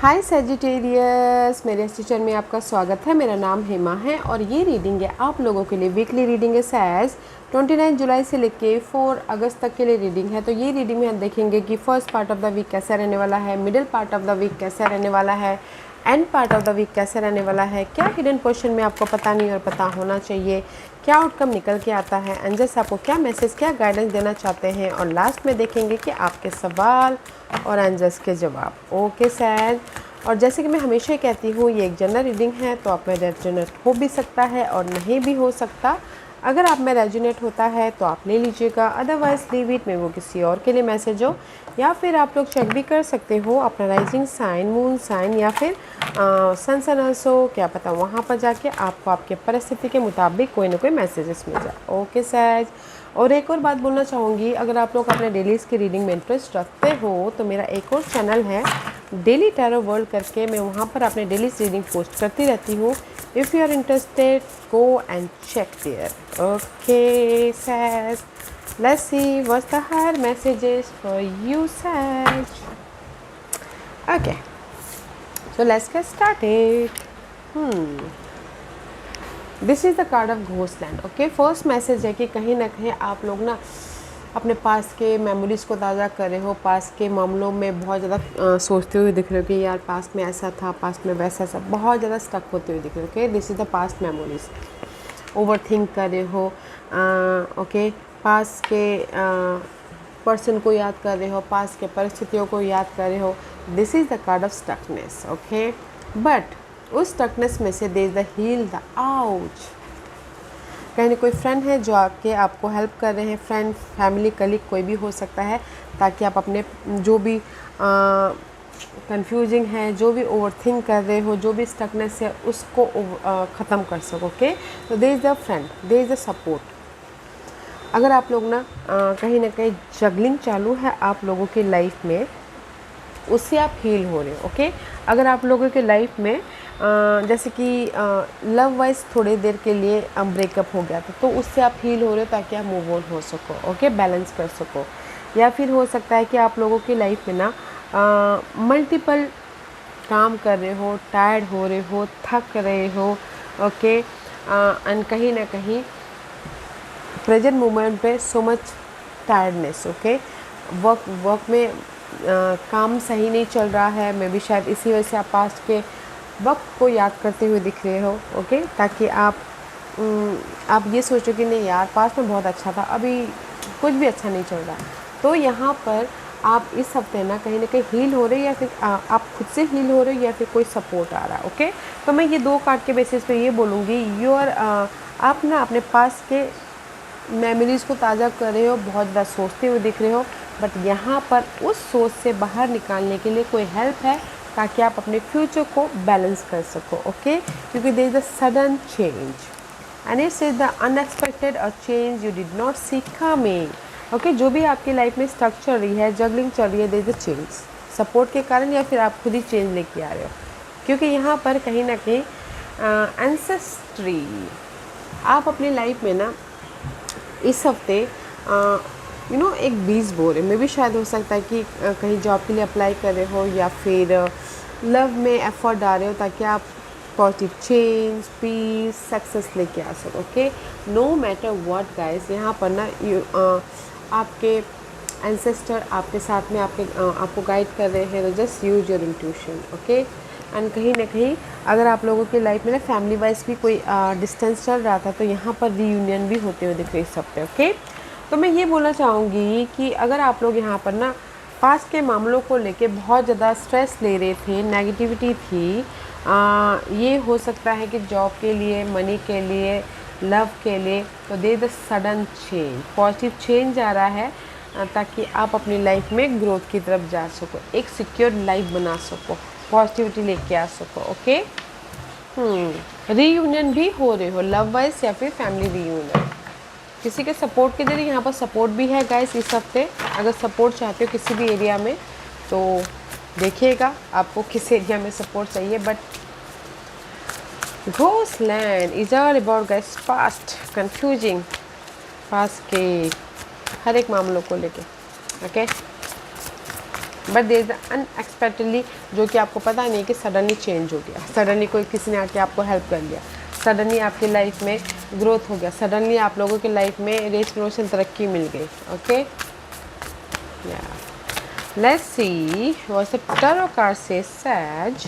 हाय Sagittarius, मेरे teacher में आपका स्वागत है। मेरा नाम हेमा है और ये रीडिंग है आप लोगों के लिए। वीकली रीडिंग है सैज 29 जुलाई से लेके 4 अगस्त तक के लिए रीडिंग है। तो ये रीडिंग में हम देखेंगे कि first part of the week कैसा रहने वाला है, middle part of the week कैसा रहने वाला है, end part of the week कैसे रहने वाला है, क्या हिडन क्वेश्चन में आपको पता नहीं और पता होना चाहिए, क्या आउटकम निकल के आता है, एंजल्स आपको क्या मैसेज, क्या गाइडेंस देना चाहते हैं, और लास्ट में देखेंगे कि आपके सवाल और एंजल्स के जवाब। ओके सैज। और जैसे कि मैं हमेशा ही कहती हूँ, ये एक जनरल रीडिंग है, तो आप में रेजोनेट हो भी सकता है और नहीं भी हो सकता। अगर आप में रेजोनेट होता है तो आप ले लीजिएगा, अदरवाइज लीव इट, में वो किसी और के लिए मैसेज हो। या फिर आप लोग चेक भी कर सकते हो अपना राइजिंग साइन, मून साइन या फिर सन सनल्स हो, क्या पता वहाँ पर जाके आपको आपके परिस्थिति के मुताबिक कोई ना कोई मैसेजेस मिल जाए। ओके सैज। और एक और बात बोलना चाहूँगी, अगर आप लोग अपने डेलीज़ की रीडिंग में इंटरेस्ट रखते हो तो मेरा एक और चैनल है डेली टैरो वर्ल्ड करके, मैं वहाँ पर अपने डेली रीडिंग पोस्ट करती रहती हूँ। If you are interested go and check there. Okay says, let's see what's the higher messages for you Sag. Okay, so let's get started. This is the card of Ghostland. Okay, first message है कि कहीं ना कहीं आप लोग ना अपने पास के मेमोरीज़ को ताज़ा कर रहे हो, पास के मामलों में बहुत ज़्यादा सोचते हुए दिख रहे हो कि यार पास्ट में ऐसा था, पास्ट में वैसा था, बहुत ज़्यादा स्टक होते हुए दिख रहे हो। Okay, this is the past memories. Over think कर रहे हो, ओके, पास के पर्सन को याद कर रहे हो, पास के परिस्थितियों को याद कर रहे हो। This is the card of stuckness. Okay, but उस स्टकनेस में से there is the heal the ouch. कहीं ना कोई फ्रेंड है जो आपको हेल्प कर रहे हैं, फ्रेंड, फैमिली, कलीग, कोई भी हो सकता है, ताकि आप अपने जो भी कंफ्यूजिंग है, जो भी ओवर थिंक कर रहे हो, जो भी स्टकनेस है, उसको ख़त्म कर सको। ओके, तो there is the friend, there is the support. अगर आप लोग ना कहीं ना कहीं जगलिंग चालू है आप लोगों की लाइफ में, उससे आप हील हो रहे हो। ओके, अगर आप लोगों के लाइफ में जैसे कि लव वाइज थोड़ी देर के लिए ब्रेकअप हो गया था, तो उससे आप हील हो रहे हो ताकि आप मूव ऑन हो सको। ओके, बैलेंस कर सको। या फिर हो सकता है कि आप लोगों की लाइफ में ना मल्टीपल काम कर रहे हो, टायर्ड हो रहे हो, थक रहे हो। ओके, एंड कहीं ना कहीं प्रेजेंट मोमेंट पे so much tiredness. Okay, work में काम सही नहीं चल रहा है, मे भी शायद इसी वजह से आप पास्ट के वक्त को याद करते हुए दिख रहे हो। ओके, ताकि आप ये सोचो कि नहीं यार पास्ट में बहुत अच्छा था, अभी कुछ भी अच्छा नहीं चल रहा। तो यहाँ पर आप इस हफ्ते ना कहीं हील हो रहे हो, या फिर आप खुद से हील हो रहे हो, या फिर कोई सपोर्ट आ रहा है। ओके, तो मैं ये दो कार्ड के बेसिस पे ये बोलूँगी, आप ना अपने पास के मेमोरीज़ को ताज़ा कर रहे हो, बहुत ज़्यादा सोचते हुए दिख रहे हो, बट यहाँ पर उस सोच से बाहर निकालने के लिए कोई हेल्प है ताकि आप अपने फ्यूचर को बैलेंस कर सको। ओके, क्योंकि there is a sudden change and it's is the unexpected a change you did not see coming. Okay, जो भी आपकी लाइफ में स्टक चल रही है, जगलिंग चल रही है, there is a change support के कारण, या फिर आप खुद ही चेंज लेके आ रहे हो। क्योंकि यहाँ पर कहीं ना कहीं एंसेस्ट्री आप अपनी लाइफ में ना इस हफ्ते एक बीज बो रहे, में भी शायद हो सकता है कि कहीं जॉब के लिए अप्लाई कर रहे हो, या फिर लव में एफर्ट डाल रहे हो ताकि आप पॉजिटिव चेंज, पीस, सक्सेस लेके आ सको। Okay, no matter what guys, यहाँ पर ना आपके एंसेस्टर आपके साथ में आपको गाइड कर रहे हैं। तो just use your intuition. Okay, and कहीं ना कहीं अगर आप लोगों की लाइफ में ना फैमिली वाइज भी कोई डिस्टेंस चल रहा था, तो यहाँ पर रीयूनियन भी होते हुए दिख रही इस हफ्ते। ओके, तो मैं ये बोलना चाहूँगी कि अगर आप लोग यहाँ पर ना पास्ट के मामलों को लेके बहुत ज़्यादा स्ट्रेस ले रहे थे, नेगेटिविटी थी, ये हो सकता है कि जॉब के लिए, मनी के लिए, लव के लिए, तो there the sudden change, positive change आ रहा है, ताकि आप अपनी लाइफ में ग्रोथ की तरफ जा सको, एक सिक्योर लाइफ बना सको, पॉजिटिविटी लेके आ सको। ओके, रीयूनियन भी हो रहे हो, लव वाइज या फिर फैमिली रीयूनियन, किसी के सपोर्ट के जरिए। यहाँ पर सपोर्ट भी है गाइस इस हफ्ते। अगर सपोर्ट चाहते हो किसी भी एरिया में, तो देखिएगा आपको किस एरिया में सपोर्ट चाहिए। But ghostland is all about guys past, confusing past के हर एक मामलों को लेके। Okay, but there is unexpectedly, जो कि आपको पता नहीं है कि सडनली चेंज हो गया, सडनली कोई किसी ने आके आपको हेल्प कर लिया, सडनली आपकी लाइफ में ग्रोथ हो गया, सडनली आप लोगों की लाइफ में रेस प्रमोशन तरक्की मिल गई। Okay, let's see what's the tarot card says says.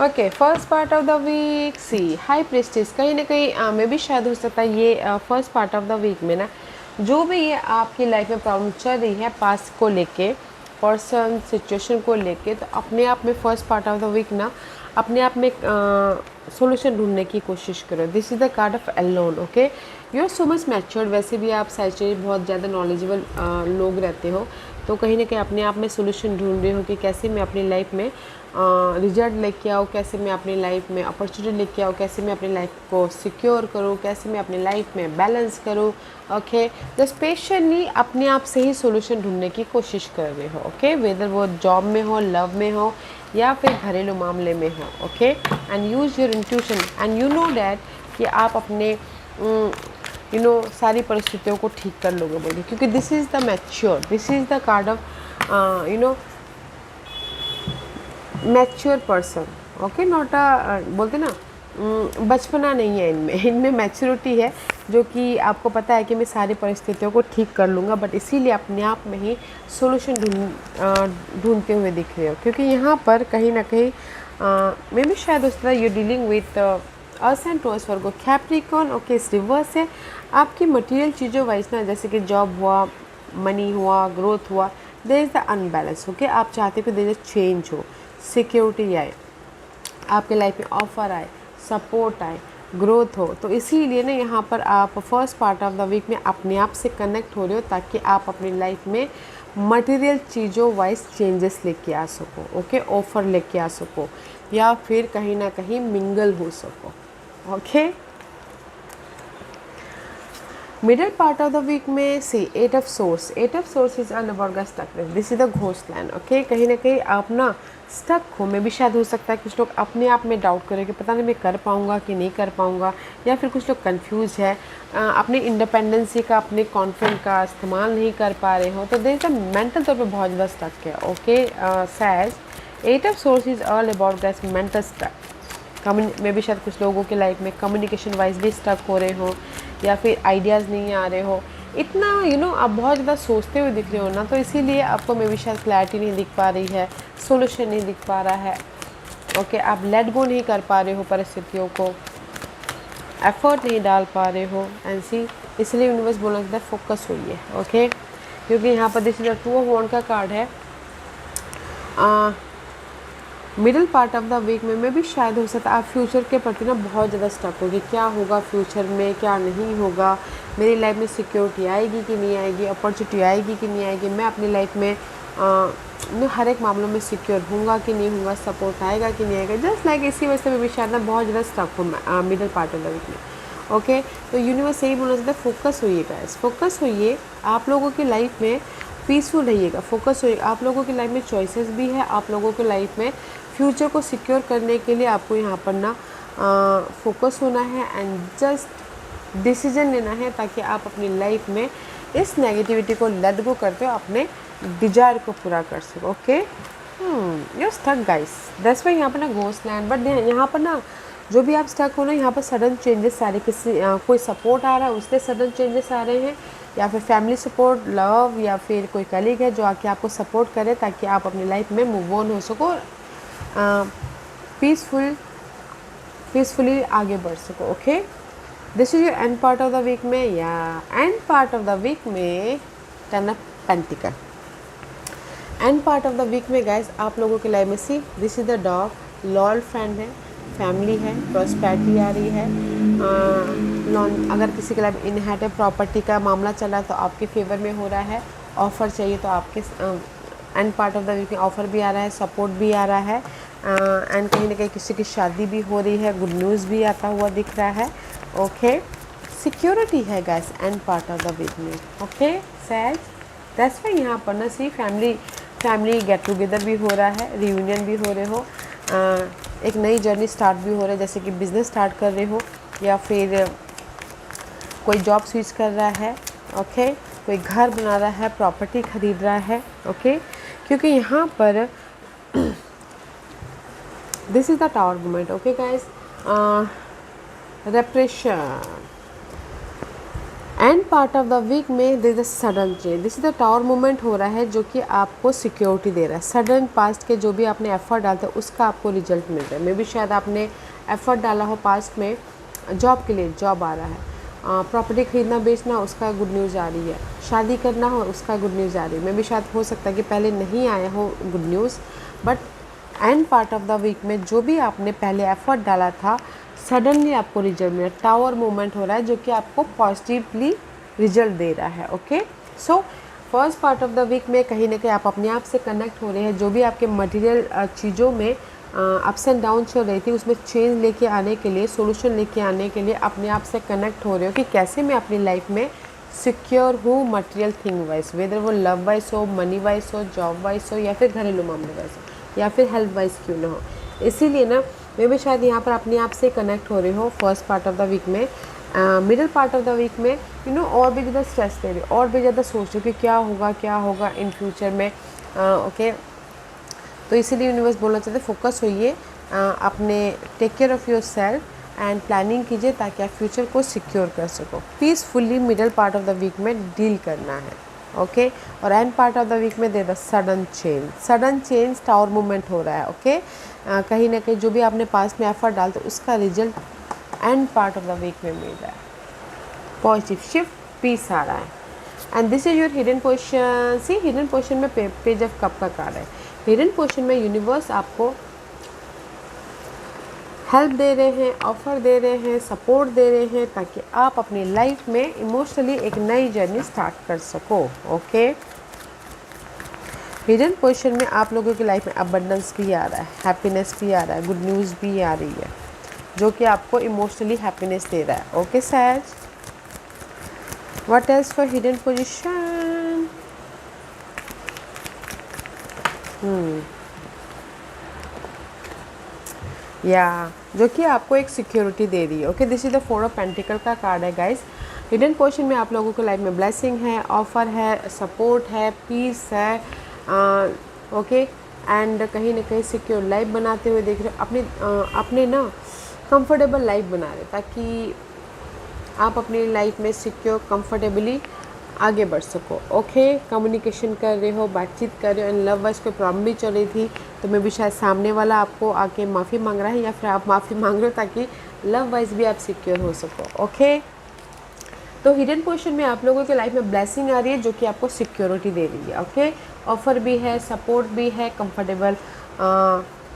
Okay, first part of the week, see high priestess, कहीं ना कहीं मे भी शायद हो सकता है ये first part of the week में ना जो भी ये आपकी लाइफ में प्रॉब्लम चल रही है पास्ट को लेके, पर्सन सिचुएशन को लेके, तो अपने आप में first part of the week ना अपने आप में सॉल्यूशन ढूंढने की कोशिश करो। This is the card of alone. Okay, you are so much matured, वैसे भी आप सैचुरेट बहुत ज़्यादा नॉलेजेबल लोग रहते हो, तो कहीं ना कहीं अपने आप में सॉल्यूशन ढूंढ रहे हो कि कैसे मैं अपनी लाइफ में रिजल्ट लेके आओ, कैसे मैं अपनी लाइफ में अपॉर्चुनिटी लेके आओ, कैसे मैं अपनी लाइफ को सिक्योर करूँ, कैसे मैं अपनी लाइफ में बैलेंस करूँ। ओके, तो स्पेशली अपने आप से ही सॉल्यूशन ढूंढने की कोशिश कर रहे हो। ओके, वेदर वो जॉब में हो, लव में हो, या फिर घरेलू मामले में हो। Okay, and use your intuition and you know that कि आप अपने सारी परिस्थितियों को ठीक कर लोगे बोलिए, क्योंकि this is the mature, this is the card of mature person. Okay, not बोलते ना बचपना नहीं है इनमें, इनमें मैच्योरिटी है, जो कि आपको पता है कि मैं सारी परिस्थितियों को ठीक कर लूँगा, बट इसीलिए अपने आप में ही सोल्यूशन ढूंढते हुए दिख रहे हो, क्योंकि यहाँ पर कहीं ना कहीं मे भी शायद उस तरह you dealing with earth and Taurus Virgo Capricorn. Okay, इस रिवर्स है आपकी मटेरियल चीज़ों वाइज ना, जैसे कि जॉब हुआ, मनी हुआ, ग्रोथ हुआ, there is the unbalance. Okay, आप चाहते हो कि देयर इज चेंज हो, सिक्योरिटी आए आपके लाइफ में, ऑफर आए, सपोर्ट आए, ग्रोथ हो, तो इसीलिए ना यहाँ पर आप first part of the week में अपने आप से कनेक्ट हो रहे हो, ताकि आप अपनी लाइफ में मटेरियल चीज़ों वाइज चेंजेस लेके आ सको। ओके, ऑफर लेके आ सको, या फिर कहीं ना कहीं मिंगल हो सको। Okay, middle part of the week में see eight of swords, eight of swords is all about the stuckness, this is the ghost land. Okay, कहीं ना कहीं आप ना स्टक हो, में भी शायद हो सकता है कुछ लोग अपने आप में डाउट करें कि पता नहीं मैं कर पाऊँगा कि नहीं कर पाऊँगा, या फिर कुछ लोग कंफ्यूज है, अपने इंडिपेंडेंसी का, अपने कॉन्फिडेंस का इस्तेमाल नहीं कर पा रहे हो, तो देयर इज अ मेंटल तौर पे बहुत ज़्यादा स्टक है। Okay, says eight of swords is all about that mental stuck. में भी शायद कुछ लोगों के लाइफ में कम्युनिकेशन वाइज भी स्टक हो रहे हो, या फिर आइडियाज़ नहीं आ रहे हो, इतना आप बहुत ज़्यादा सोचते हुए दिख रहे हो ना, तो इसीलिए आपको मे भी शायद क्लैरिटी नहीं दिख पा रही है, सोल्यूशन नहीं दिख पा रहा है। ओके, आप लेट गो नहीं कर पा रहे हो परिस्थितियों को, एफर्ट नहीं डाल पा रहे हो, एंड सी इसलिए यूनिवर्स बोलना चाहता है फोकस होइए। ओके, क्योंकि यहाँ पर this is the two of wand का कार्ड है। Middle part of the week में भी शायद हो सकता है आप फ्यूचर के प्रति ना बहुत ज़्यादा स्टक होगी, क्या होगा फ्यूचर में, क्या नहीं होगा, मेरी लाइफ में सिक्योरिटी आएगी कि नहीं आएगी, अपॉर्चुनिटी आएगी कि नहीं आएगी, मैं अपनी लाइफ में मैं हर एक मामलों में सिक्योर होऊंगा कि नहीं होऊंगा, सपोर्ट आएगा कि नहीं आएगा, जस्ट लाइक इसी वजह से मैं भी शायद ना बहुत ज़्यादा स्टक हूँ middle part of the week में। ओके, तो यूनिवर्स यही बोलना चाहता है फोकस होइएगा, फोकस होइए, आप लोगों की लाइफ में पीसफुल रहिएगा, फोकस होइएगा, आप लोगों की लाइफ में चॉइसेस भी है, आप लोगों की लाइफ में फ्यूचर को सिक्योर करने के लिए आपको यहाँ पर ना फोकस होना है, एंड जस्ट डिसीजन लेना है, ताकि आप अपनी लाइफ में इस नेगेटिविटी को लेट गो करते हो, अपने डिजायर को पूरा कर सको। Okay, you stuck guys, that's why यहाँ पर ना घोस्ट लैंड, बट यहाँ पर ना जो भी आप स्टक हो ना, यहाँ पर सडन चेंजेस सारे, किसी कोई सपोर्ट आ रहा है उससे सडन चेंजेस आ रहे हैं, या फिर फैमिली सपोर्ट, लव, या फिर कोई कलीग है जो आके आपको सपोर्ट करे, ताकि आप अपनी लाइफ में मूव ऑन हो सको, पीसफुली आगे बढ़ सको। Okay, this is your end part of the week में, या end part of the week में ten of pentacle. End part of the week में गाइस आप लोगों के लाइफ में see this is the dog, loyal friend है, family है, प्रॉस्पेरिटी आ रही है, अगर किसी के लाइफ इनहेरिटेड प्रॉपर्टी का मामला चला तो आपके फेवर में हो रहा है, ऑफ़र चाहिए तो आपके end part of the week में ऑफ़र भी आ रहा है, सपोर्ट भी आ रहा है, एंड कहीं ना कहीं किसी की शादी भी हो रही है, गुड न्यूज़ भी आता हुआ दिख रहा है। ओके, सिक्योरिटी है guys end part of the week में। ओके, सैज दैट्स व्हाई यहाँ पर ना सी फैमिली गेट टुगेदर भी हो रहा है, रियूनियन भी हो रहे हो, एक नई जर्नी स्टार्ट भी हो रहा है, जैसे कि बिज़नेस स्टार्ट कर रहे हो, या फिर कोई जॉब स्विच कर रहा है, ओके, कोई घर बना रहा है, प्रॉपर्टी खरीद रहा है, ओके, क्योंकि यहाँ पर this is the tower moment, okay guys. Repression end part of the week में this is sudden change, this is the tower moment हो रहा है जो कि आपको सिक्योरिटी दे रहा है। सडन पास्ट के जो भी आपने एफर्ट डालते हैं उसका आपको रिजल्ट मिल रहा है। मे बी शायद आपने एफर्ट डाला हो पास्ट में जॉब के लिए, जॉब आ रहा है, प्रॉपर्टी खरीदना बेचना उसका गुड न्यूज़ आ रही है, शादी करना हो उसका गुड न्यूज़ आ रही है। मे बी शायद हो सकता है कि पहले नहीं आया हो good news, but end part of the week में जो भी आपने पहले एफर्ट डाला था सडनली आपको रिजल्ट मिला। टावर मूवमेंट हो रहा है जो कि आपको पॉजिटिवली रिजल्ट दे रहा है, okay. So first part of the week में कहीं ना कहीं आप अपने आप से कनेक्ट हो रहे हैं। जो भी आपके मटेरियल चीज़ों में अप्स एंड डाउन चल रही थी उसमें चेंज लेके आने के लिए, सोल्यूशन लेके आने के लिए अपने आप से कनेक्ट हो रहे हो कि कैसे मैं अपनी लाइफ में सिक्योर हूँ मटेरियल थिंग वाइज, वेदर वो लव वाइज हो, मनी वाइज हो, जॉब वाइज हो, या फिर घरेलू मामले वाइज हो, या फिर हेल्थ वाइज क्यों ना हो। इसीलिए ना मैं भी शायद यहाँ पर अपने आप से कनेक्ट हो रही हो first part of the week में। Middle part of the week में और भी ज़्यादा स्ट्रेस ले रही हो, और भी ज़्यादा सोच रही हो कि क्या होगा इन फ्यूचर में, ओके। तो इसीलिए यूनिवर्स बोलना चाहते फोकस होइए अपने, take care of yourself and planning कीजिए ताकि आप फ्यूचर को सिक्योर कर सको। Peacefully middle part of the week में डील करना है, ओके। और end part of the week में there the sudden change tower movement हो रहा है, ओके। कहीं ना कहीं जो भी आपने पास में एफर्ट डालते उसका result end part of the week में मिल रहा है। पॉजिटिव शिफ्ट, पीस आ रहा है। And this is your hidden position. See hidden position में पेज ऑफ कप का कार्ड है। हिडन पोजीशन में यूनिवर्स आपको हेल्प दे रहे हैं, ऑफर दे रहे हैं, सपोर्ट दे रहे हैं ताकि आप अपनी लाइफ में इमोशनली एक नई जर्नी स्टार्ट कर सको, ओके। हिडन पोजीशन में आप लोगों की लाइफ में अबंडेंस भी आ रहा है, हैप्पीनेस भी आ रहा है, गुड न्यूज़ भी आ रही है जो कि आपको इमोशनली हैप्पीनेस दे रहा है, okay says. What else for hidden position? या जो कि आपको एक सिक्योरिटी दे रही है, okay. This is the 4 of pentacle का कार्ड है गाइस। हिडन पोजीशन में आप लोगों को लाइफ में ब्लेसिंग है, ऑफर है, सपोर्ट है, पीस है, ओके। एंड कहीं ना कहीं सिक्योर लाइफ बनाते हुए देख रहे हो, अपने ना कंफर्टेबल लाइफ बना रहे ताकि आप अपनी लाइफ में सिक्योर कंफर्टेबली आगे बढ़ सको, ओके। कम्युनिकेशन कर रहे हो, बातचीत कर रहे हो, एंड लव वाइज कोई प्रॉब्लम भी चल रही थी तो मैं भी शायद सामने वाला आपको आके माफ़ी मांग रहा है या फिर आप माफ़ी मांग रहे हो ताकि लव वाइज भी आप सिक्योर हो सको, ओके। तो हिडन पोजीशन में आप लोगों के लाइफ में ब्लेसिंग आ रही है जो कि आपको सिक्योरिटी दे रही है, ओके। ऑफर भी है, सपोर्ट भी है,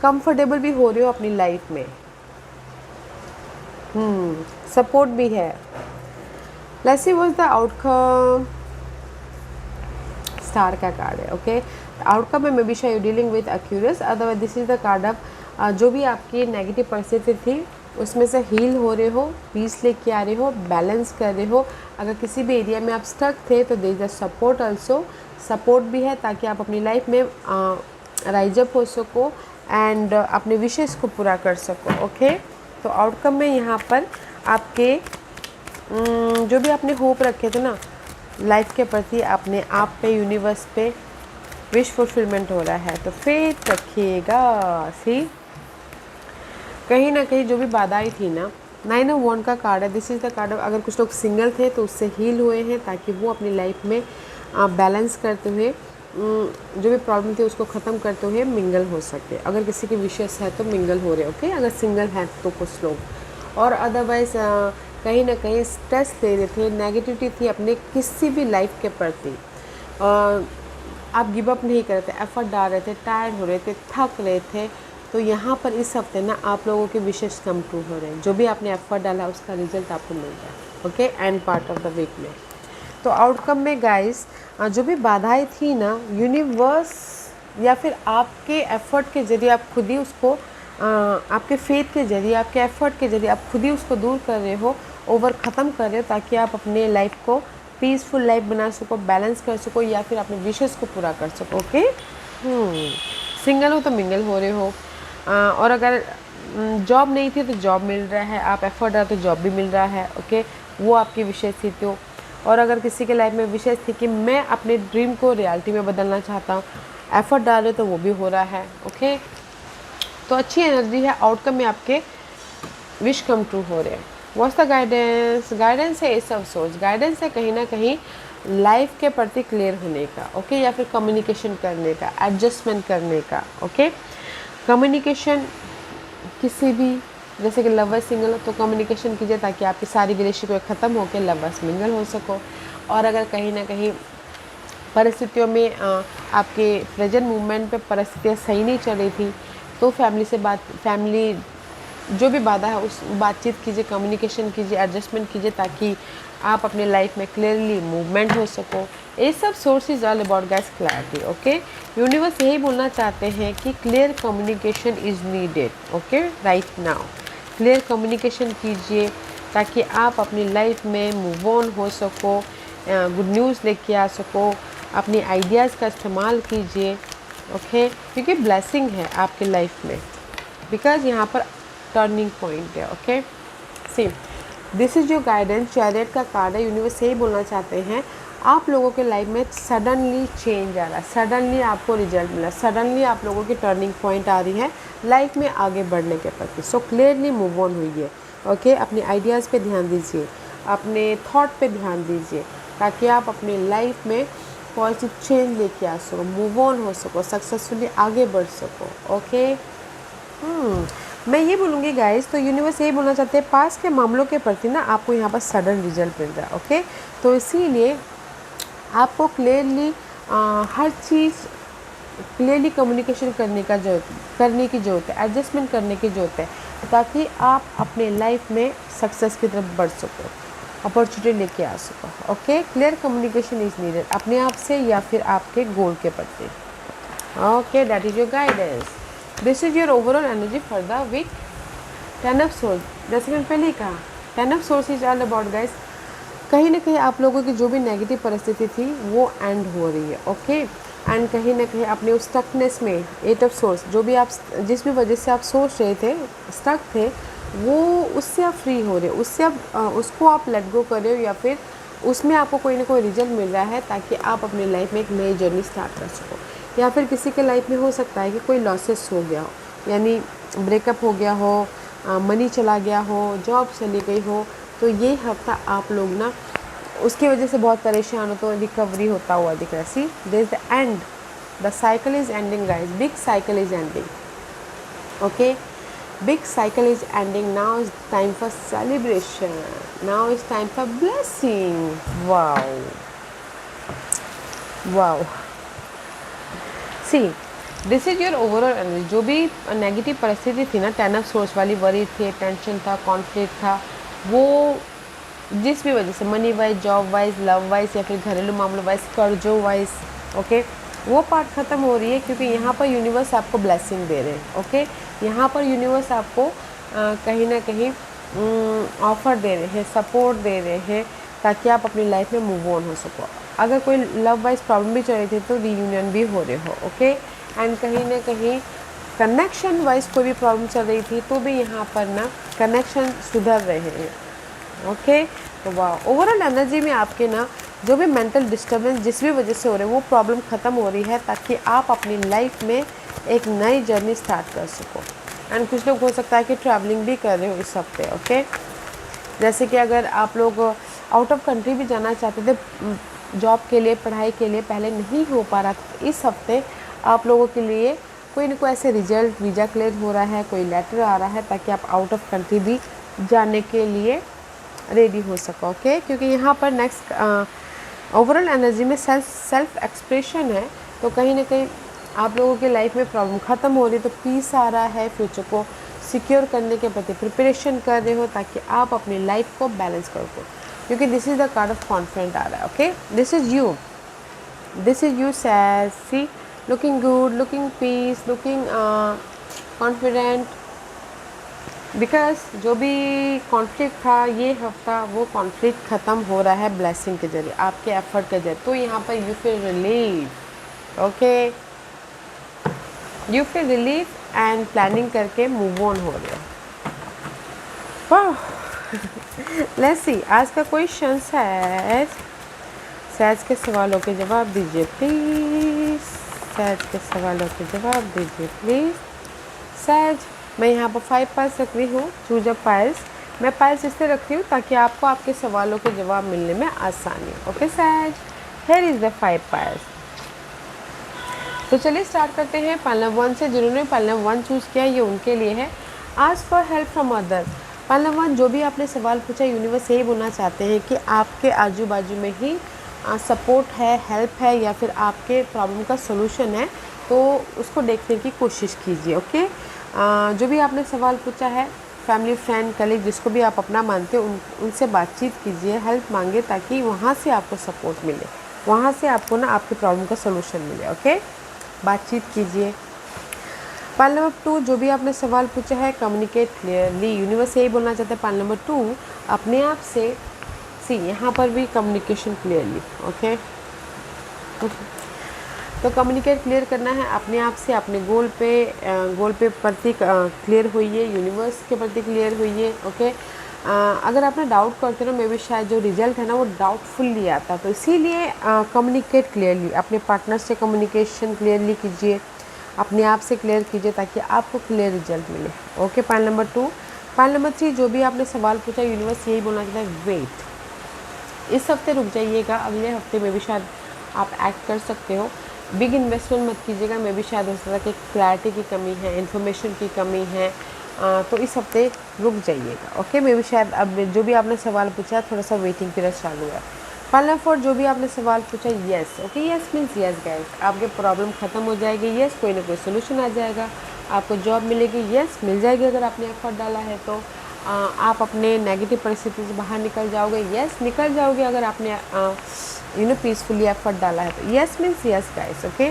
कंफर्टेबल भी हो रहे हो अपनी लाइफ में, सपोर्ट भी है। Let's see what the outcome. Star का कार्ड है, ओके। आउटकम में मे बी शायद dealing with Aquarius, otherwise this is the card of जो भी आपकी नेगेटिव परिस्थिति थी उसमें से हील हो रहे हो, पीस लेके आ रहे हो, बैलेंस कर रहे हो। अगर किसी भी एरिया में आप स्टक थे तो there is the support also, support भी है ताकि आप अपनी लाइफ में राइज अप हो सको एंड अपने विशेष को पूरा कर सको, ओके। तो आउटकम में यहाँ पर आपके जो भी आपने होप रखे थे ना लाइफ के प्रति, अपने आप पे, यूनिवर्स पे विश फुलफिलमेंट हो रहा है। तो फेथ रखिएगा। सी कहीं ना कहीं जो भी बाधाएं थी ना, 9 ऑफ वॉन्ड का कार्ड है। दिस इज़ द कार्ड, अगर कुछ लोग सिंगल थे तो उससे हील हुए हैं ताकि वो अपनी लाइफ में बैलेंस करते हुए जो भी प्रॉब्लम थी उसको ख़त्म करते हुए मिंगल हो सकते। अगर किसी की विशेष है तो मिंगल हो रहे, ओके। अगर सिंगल हैं तो कुछ लोग, और अदरवाइज कहीं ना कहीं स्ट्रेस ले रहे थे, नेगेटिविटी थी अपने किसी भी लाइफ के प्रति, आप गिव अप नहीं कर रहे थे, एफर्ट डाल रहे थे, टायर्ड हो रहे थे, थक रहे थे। तो यहाँ पर इस हफ्ते ना आप लोगों के विशेष कम ट्रू हो रहे हैं। जो भी आपने एफर्ट डाला उसका रिजल्ट आपको मिल रहा है, okay. End part of the week में तो आउटकम में गाइस जो भी बाधाएं थी ना, यूनिवर्स या फिर आपके एफर्ट के जरिए आप खुद ही उसको आपके फेथ के जरिए, आपके एफर्ट के जरिए आप खुद ही उसको दूर कर रहे हो, ओवर ख़त्म कर रहे हो ताकि आप अपने लाइफ को पीसफुल लाइफ बना सको, बैलेंस कर सको या फिर अपने विशेष को पूरा कर सको, ओके। सिंगल हो तो मिंगल हो रहे हो, और अगर जॉब नहीं थी तो जॉब मिल रहा है, आप एफर्ट डाल तो जॉब भी मिल रहा है, ओके। वो आपकी विशेष थी। तो और अगर किसी के लाइफ में विशेष थी कि मैं अपने ड्रीम को रियलिटी में बदलना चाहता हूँ, एफर्ट डाल रहे तो वो भी हो रहा है। ओके, तो अच्छी एनर्जी है, आउटकम में आपके विश कम ट्रू हो रहे हैं। What's the guidance? गाइडेंस है एस ऑफ सोर्स। गाइडेंस है कहीं ना कहीं लाइफ के प्रति क्लियर होने का, ओके, या फिर कम्युनिकेशन करने का, एडजस्टमेंट करने का। ओके, कम्युनिकेशन किसी भी, जैसे कि लवर्स सिंगल हो तो कम्युनिकेशन कीजिए ताकि आपकी सारी रिलेशनशिप ख़त्म होकर लवर्स मिंगल हो सको। और अगर कहीं ना कहीं परिस्थितियों में आपके प्रेजेंट मूवमेंट पे परिस्थितियाँ सही नहीं चल रही थी तो फैमिली जो भी बाधा है उस बातचीत कीजिए, कम्युनिकेशन कीजिए, एडजस्टमेंट कीजिए ताकि आप अपने लाइफ में क्लियरली मूवमेंट हो सको। ये सब source is all about guys clarity. Okay, universe यही बोलना चाहते हैं कि clear communication is needed. Okay, right now clear communication कीजिए ताकि आप अपनी लाइफ में मूव ऑन हो सको, गुड न्यूज़ लेके आ सको, अपनी आइडियाज़ का इस्तेमाल कीजिए। ओके, क्योंकि ब्लेसिंग है आपकी लाइफ में, बिकॉज यहाँ पर टर्निंग पॉइंट है। Okay, see this is your guidance. Chariot का कार्ड है। यूनिवर्स यही बोलना चाहते हैं आप लोगों के लाइफ में सडनली चेंज आ रहा है, सडनली आपको रिजल्ट मिला, सडनली आप लोगों की टर्निंग पॉइंट आ रही है लाइफ में आगे बढ़ने के प्रति। सो क्लियरली मूव ऑन हुई। ओके, अपने आइडियाज़ पे ध्यान दीजिए, अपने थॉट पे ध्यान दीजिए ताकि आप अपनी लाइफ में पॉजिटिव चेंज लेके आ सको, मूव ऑन हो सको, सक्सेसफुली आगे बढ़ सको। ओके, मैं ये बोलूँगी गाइस, तो यूनिवर्स यही बोलना चाहते हैं पास के मामलों के प्रति ना आपको यहाँ पर सडन रिजल्ट मिल रहा है। ओके, तो इसीलिए आपको क्लियरली हर चीज़ क्लियरली कम्युनिकेशन करने की ज़रूरत है, एडजस्टमेंट करने की ज़रूरत है ताकि आप अपने लाइफ में सक्सेस की तरफ बढ़ सको, अपॉर्चुनिटी लेके आ सको। Okay, clear communication is needed अपने आप से या फिर आपके गोल के प्रति। Okay, that is your guidance. This is your overall energy for the week. 10 of swords, जैसे मैंने पहले ही कहा, 10 of swords is all about guys, कहीं ना कहीं आप लोगों की जो भी नेगेटिव परिस्थिति थी वो एंड हो रही है। ओके, एंड कहीं ना कहीं अपने उस स्टकनेस में 8 ऑफ सोर्स, जो भी आप जिस भी वजह से आप सोच रहे थे, स्टक थे, वो उससे आप फ्री हो रहे हो, उससे आप उसको आप लेट गो कर रहे हो या फिर उसमें आपको कोई ना कोई रिजल्ट मिल रहा है ताकि आप अपनी लाइफ में एक नई जर्नी स्टार्ट कर सको। या फिर किसी के लाइफ में हो सकता है कि कोई लॉसेस हो गया हो, यानी ब्रेकअप हो गया हो, मनी चला गया हो, जॉब चली गई हो, तो ये हफ्ता आप लोग ना उसकी वजह से बहुत परेशान हो तो रिकवरी होता हुआ दिख रहा है। See there is the end, the cycle is ending guys, big cycle is ending. Okay, big cycle is ending. Now is time for celebration, now is time for blessing. wow see this is your overall energy. जो भी negative परिस्थिति थी ना, 10 of source वाली, worry थे, tension था, conflict था, वो जिस भी वजह से money wise, job wise, love wise या फिर घरेलू मामलों वाइज, कर्जों वाइज, ओके, वो पार्ट ख़त्म हो रही है क्योंकि यहाँ पर यूनिवर्स आपको ब्लेसिंग दे रहे हैं। ओके, यहाँ पर यूनिवर्स आपको कहीं ना कहीं ऑफ़र दे रहे हैं, सपोर्ट दे रहे हैं ताकि आप अपनी लाइफ में मूव ऑन हो सको। अगर कोई लव वाइज प्रॉब्लम भी चल रही थी तो रीयूनियन भी हो रहे हो। ओके, एंड कहीं ना कहीं कनेक्शन वाइज कोई भी प्रॉब्लम चल रही थी तो भी यहाँ पर ना कनेक्शन सुधर रहे हैं। ओके, तो वाह, ओवरऑल एनर्जी में आपके ना जो भी मेंटल डिस्टर्बेंस जिस भी वजह से हो रहे हैं वो प्रॉब्लम ख़त्म हो रही है ताकि आप अपनी लाइफ में एक नई जर्नी स्टार्ट कर सको। एंड कुछ लोग हो सकता है कि ट्रैवलिंग भी कर रहे हो इस हफ्ते। ओके, जैसे कि अगर आप लोग आउट ऑफ कंट्री भी जाना चाहते थे जॉब के लिए, पढ़ाई के लिए, पहले नहीं हो पा रहा था, इस हफ्ते आप लोगों के लिए कोई ना कोई ऐसे रिजल्ट, वीज़ा क्लियर हो रहा है, कोई लेटर आ रहा है ताकि आप आउट ऑफ कंट्री भी जाने के लिए रेडी हो सको। ओके, क्योंकि यहाँ पर नेक्स्ट ओवरऑल एनर्जी में सेल्फ एक्सप्रेशन है, तो कहीं ना कहीं आप लोगों के लाइफ में प्रॉब्लम ख़त्म हो रही है, तो पीस आ रहा है, फ्यूचर को सिक्योर करने के प्रति प्रिपरेशन कर रहे हो ताकि आप अपनी लाइफ को बैलेंस कर सको, क्योंकि this is the card of confident आ रहा है। Okay, this is you see looking good, looking peace, looking confident, because जो भी कॉन्फ्लिक्ट था ये हफ्ता, वो कॉन्फ्लिक्ट ख़त्म हो रहा है ब्लेसिंग के जरिए, आपके एफर्ट के जरिए। तो यहाँ पर you feel relief. Okay, you feel relief and planning करके मूव ऑन हो रहे हो। वाह, लेट्स सी आज का क्वेश्चन सहज। सहज के सवालों के जवाब दीजिए प्लीज़। सहज के सवालों के जवाब दीजिए प्लीज़। सहज, मैं यहाँ पर 5 पाइल्स रख रही हूँ। Choose a piles. मैं पाइल्स इसलिए रख रही हूँ ताकि आपको आपके सवालों के जवाब मिलने में आसानी हो। ओके सहज, हियर इज़ द 5 पाइल्स। तो चलिए स्टार्ट करते हैं। पाइल नंबर 1 से। जिन्होंने पाइल नंबर 1 चूज़ किया ये उनके लिए है। Ask for help from others. Pile number 1 जो भी आपने सवाल पूछा, यूनिवर्स यही बोलना चाहते हैं कि आपके आजू बाजू में ही सपोर्ट है, हेल्प है, या फिर आपके प्रॉब्लम का सोल्यूशन है, तो उसको देखने की कोशिश कीजिए। ओके जो भी आपने सवाल पूछा है, फैमिली, फ्रेंड, कलीग, जिसको भी आप अपना मानते हो उनसे बातचीत कीजिए, हेल्प मांगे, ताकि वहाँ से आपको सपोर्ट मिले, वहाँ से आपको ना आपके प्रॉब्लम का सोल्यूशन मिले। ओके बातचीत कीजिए। पाइल नंबर 2 जो भी आपने सवाल पूछा है, कम्युनिकेट क्लियरली। यूनिवर्स यही बोलना चाहते हैं पाइल नंबर 2 अपने आप से। सी यहाँ पर भी कम्युनिकेशन क्लियरली। ओके तो कम्युनिकेट क्लियर करना है अपने आप से, अपने गोल पे प्रति क्लियर होइए, यूनिवर्स के प्रति क्लियर होइए। ओके अगर आपने डाउट करते हो मे भी शायद जो रिजल्ट है ना वो डाउटफुल्ली आता, तो इसीलिए कम्युनिकेट क्लियरली। अपने पार्टनर से कम्युनिकेशन क्लियरली कीजिए, अपने आप से क्लियर कीजिए, ताकि आपको क्लियर रिजल्ट मिले। Okay pile number 2। Pile number 3 जो भी आपने सवाल पूछा, यूनिवर्स यही बोलना चाहता है वेट। इस हफ्ते रुक जाइएगा, अगले हफ्ते में भी शायद आप एक्ट कर सकते हो। बिग इन्वेस्टमेंट मत कीजिएगा, मे भी शायद उस तरह की क्लैरिटी की कमी है, इन्फॉर्मेशन की कमी है, तो इस हफ्ते रुक जाइएगा। ओके मे भी शायद अब जो भी आपने सवाल पूछा थोड़ा सा वेटिंग पीरियड चालू है। पाइल नंबर 4 जो भी आपने सवाल पूछा, yes. Okay yes means yes guys, आपके प्रॉब्लम ख़त्म हो जाएगी। यस कोई ना कोई सोल्यूशन आ जाएगा, आपको जॉब मिलेगी। यस मिल जाएगी अगर आपने एफर्ट डाला है तो। आप अपने नेगेटिव परिस्थिति से बाहर निकल जाओगे। यस निकल जाओगे अगर आपने पीसफुली एफर्ट डाला है तो। Yes means yes guys. Okay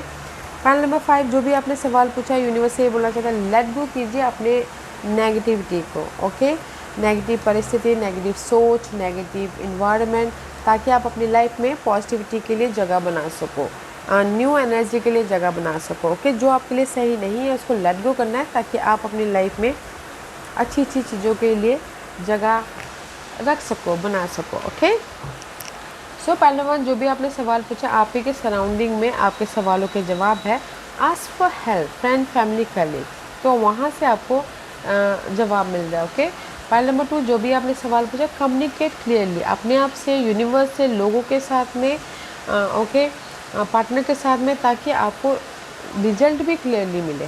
pile number 5 जो भी आपने सवाल पूछा, यूनिवर्स से ये बोलना चाहता है लेट गो कीजिए अपने नेगेटिविटी को। ओके नेगेटिव परिस्थिति, नेगेटिव सोच, नेगेटिव इन्वायरमेंट, ताकि आप अपनी लाइफ में पॉजिटिविटी के लिए जगह बना सको, न्यू एनर्जी के लिए जगह बना सको। ओके जो आपके लिए सही नहीं है उसको लेट गो करना है, ताकि आप अपनी लाइफ में अच्छी अच्छी चीज़ों के लिए जगह रख सको, बना सको। ओके सो पाइल नंबर 1 जो भी आपने सवाल पूछा, आप ही के सराउंडिंग में आपके सवालों के जवाब है। Ask for help friend, family, colleague, तो वहाँ से आपको जवाब मिल जाए। ओके पाइल नंबर 2 जो भी आपने सवाल पूछा, कम्युनिकेट क्लियरली अपने आप से, यूनिवर्स से, लोगों के साथ में, ओके पार्टनर के साथ में, ताकि आपको रिजल्ट भी क्लियरली मिले।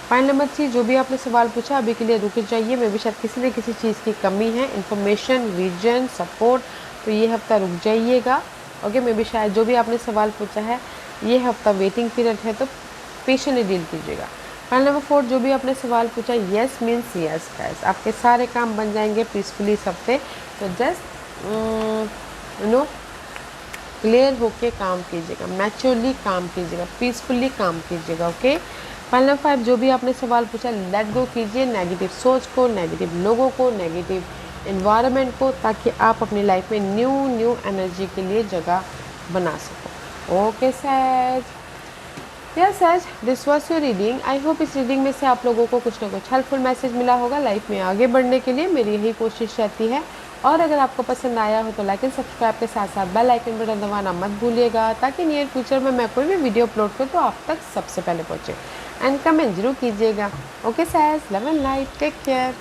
पाइल नंबर 3 जो भी आपने सवाल पूछा, अभी के लिए रुक जाइए, मे भी शायद किसी न किसी चीज़ की कमी है, इन्फॉर्मेशन, विजन, सपोर्ट, तो ये हफ्ता रुक जाइएगा। ओके मे भी शायद जो भी आपने सवाल पूछा है ये हफ्ता वेटिंग पीरियड है, तो पेशेंटली डील कीजिएगा। पाइल नंबर 4 जो भी आपने सवाल पूछा, यस मीन्स यस गाइस, आपके सारे काम बन जाएंगे पीसफुली इस हफ्ते। तो जस्ट क्लियर होके काम कीजिएगा, मैच्योरली काम कीजिएगा, पीसफुली काम कीजिएगा। ओके पाइल नंबर 5 जो भी आपने सवाल पूछा, लेट गो कीजिए नेगेटिव सोच को, नेगेटिव लोगों को, नेगेटिव इन्वायरमेंट को, ताकि आप अपनी लाइफ में न्यू एनर्जी के लिए जगह बना सको। ओके सहज, यस सहज, this was your reading. I hope इस रीडिंग में से आप लोगों को कुछ ना कुछ हेल्पफुल मैसेज मिला होगा। लाइफ में आगे बढ़ने के लिए मेरी यही कोशिश रहती है। और अगर आपको पसंद आया हो तो लाइक एंड सब्सक्राइब के साथ साथ बेल आइकन बटन दबाना मत भूलिएगा, ताकि नियर फ्यूचर में मैं कोई भी वीडियो अपलोड करूँ तो आप तक सबसे पहले पहुँचे। एंड कमेंट जरूर कीजिएगा। ओके सहज, love and light, take care.